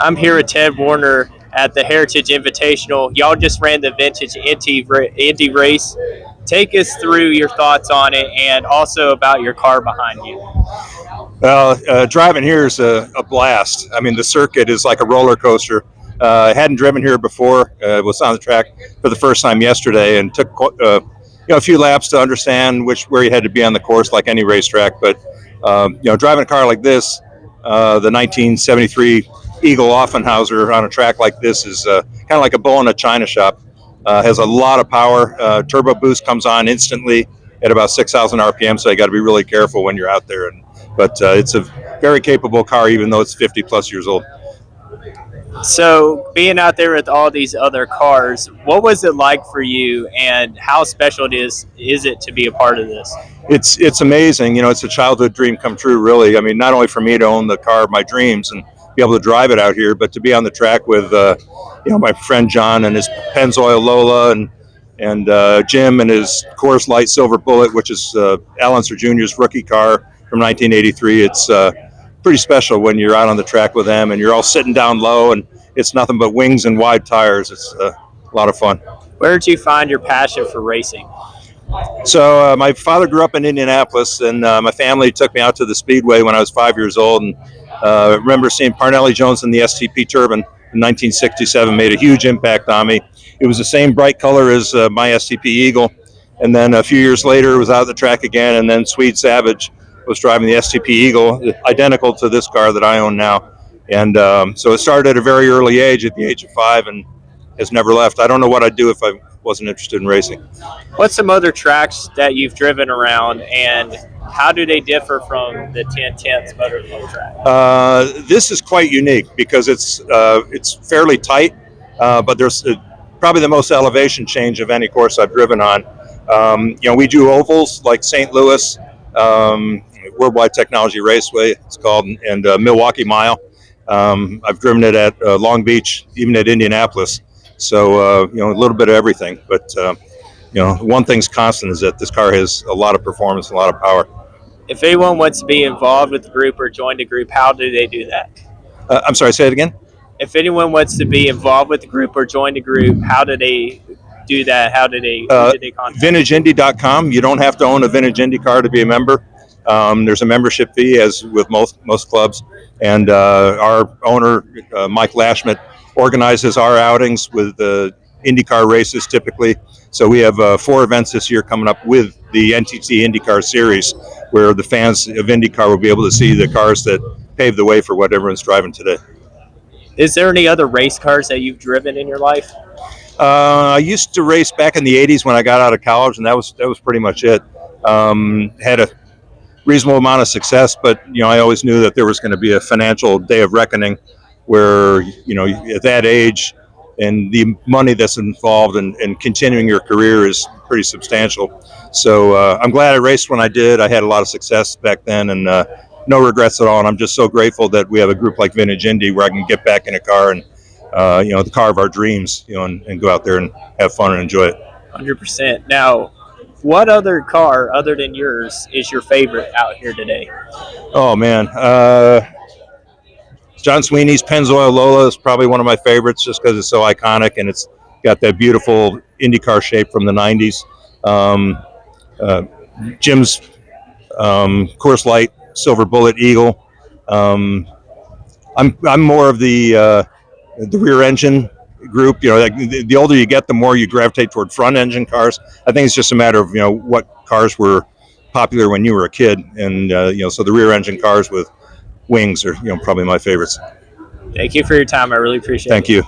I'm here with Ted Woerner at the Heritage Invitational. Y'all just ran the Vintage Indy race. Take us through your thoughts on it and also about your car behind you. Well, driving here is a blast. I mean, the circuit is like a roller coaster. I hadn't driven here before. Was on the track for the first time yesterday, and took a few laps to understand where you had to be on the course, like any racetrack. But driving a car like this, the 1973 Eagle Offenhauser on a track like this is kind of like a bull in a china shop. Has a lot of power. Turbo boost comes on instantly at about 6,000 RPM, so you got to be really careful when you're out there. But it's a very capable car, even though it's 50 plus years old. So, being out there with all these other cars, what was it like for you, and how special is it to be a part of this? It's amazing. It's a childhood dream come true, really. I mean, not only for me to own the car of my dreams and be able to drive it out here, but to be on the track with my friend John and his Pennzoil Lola, and Jim and his Coors Light Silver Bullet, which is Al Unser Jr.'s rookie car from 1983. It's pretty special when you're out on the track with them and you're all sitting down low and it's nothing but wings and wide tires. It's a lot of fun. Where did you find your passion for racing? So my father grew up in Indianapolis, and my family took me out to the Speedway when I was 5 years old. And I remember seeing Parnelli Jones in the STP Turbine in 1967, made a huge impact on me. It was the same bright color as my STP Eagle. And then a few years later, it was out of the track again, and then Swede Savage was driving the STP Eagle, identical to this car that I own now. And so it started at a very early age, at the age of 5, and has never left. I don't know what I'd do if I wasn't interested in racing. What's some other tracks that you've driven around, and how do they differ from the 10/10 motorhome track? This is quite unique because it's fairly tight, but there's probably the most elevation change of any course I've driven on. We do ovals like St. Louis, Worldwide Technology Raceway, it's called, and Milwaukee Mile. I've driven it at Long Beach, even at Indianapolis. So, a little bit of everything. But, one thing's constant is that this car has a lot of performance, a lot of power. If anyone wants to be involved with the group or join the group, how do they do that? I'm sorry, say it again? If anyone wants to be involved with the group or join the group, how do they do that? How do they contact? VintageIndy.com. You don't have to own a Vintage Indy car to be a member. There's a membership fee, as with most clubs. And our owner, Mike Lashmett, organizes our outings with the IndyCar races typically. So we have 4 events this year coming up with the NTT IndyCar Series, where the fans of IndyCar will be able to see the cars that pave the way for what everyone's driving today. Is there any other race cars that you've driven in your life? I used to race back in the 80s when I got out of college, and that was pretty much it. Had a reasonable amount of success, but I always knew that there was going to be a financial day of reckoning where at that age and the money that's involved in continuing your career is pretty substantial. So I'm glad I raced when I did. I had a lot of success back then, and no regrets at all. And I'm just so grateful that we have a group like Vintage Indy where I can get back in a car and the car of our dreams, and go out there and have fun and enjoy it. 100%. Now, what other car other than yours is your favorite out here today? Oh man, John Sweeney's Pennzoil Lola is probably one of my favorites, just because it's so iconic and it's got that beautiful IndyCar shape from the 90s. Jim's Coors Light Silver Bullet Eagle. I'm more of the rear engine group. The older you get, the more you gravitate toward front engine cars. I think it's just a matter of what cars were popular when you were a kid, and so the rear engine cars with wings are probably my favorites. Thank you for your time. I really appreciate it. Thank you.